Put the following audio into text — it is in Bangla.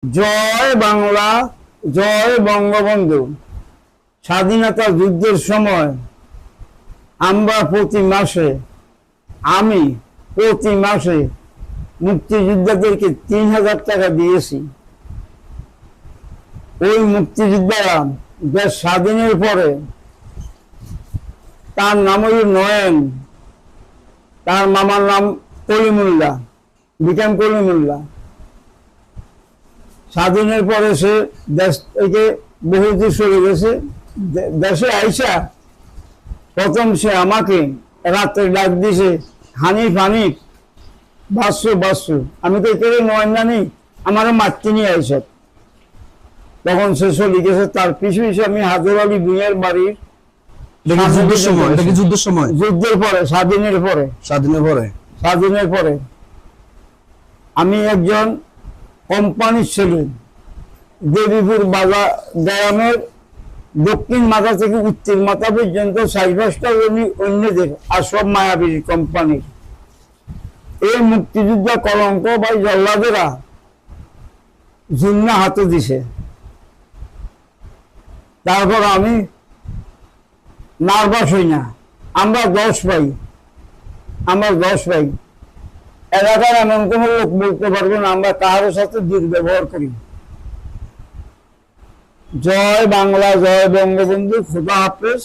জয় বাংলা, জয় বঙ্গবন্ধু। স্বাধীনতা যুদ্ধের সময় আমরা আমি প্রতি মাসে মুক্তিযোদ্ধাদেরকে ৩,০০০ টাকা দিয়েছি। ওই মুক্তিযোদ্ধারা দেশ স্বাধীনের পরে, তার নাম হল নয়ন, তার মামার নাম কলিমুল্লাহ, বিকাম কলিমুল্লাহ। স্বাধীনের পরে সে দেশ থেকে বহু দূর চলে গেছে। দেশে আইসা প্রথম সে আমাকে রাত্রে ডাক দিছে, হানিফ হানিফ, বাসু। আমি তো কেড়ে নয় জানি, আমারও মাতৃ নিয়ে আইসে। তখন সে চলে গেছে। তার পিছু পিছু আমি হাজার আলী ভুঁইয়ার বাড়ির যুদ্ধের পরে, স্বাধীনের পরে আমি একজন কোম্পানির ছেলে, দেবীপুর বাজার গ্রামের দক্ষিণ মাথা থেকে উত্তর মাথা পর্যন্ত ৪৫টা অন্যদের আর সব মায়াবীর কোম্পানির। এই মুক্তিযোদ্ধা কলঙ্ক বা জল্লাদেরা জিন্না হাতে দিছে। তারপর আমি নার্ভাস হই না। আমরা ১০ ভাই, এলাকার এমন কোন লোক বলতে পারবো না আমরা কারোর সাথে দুর্ব্যবহার করি। জয় বাংলা, জয় বঙ্গবন্ধু, খোদা হাফেজ।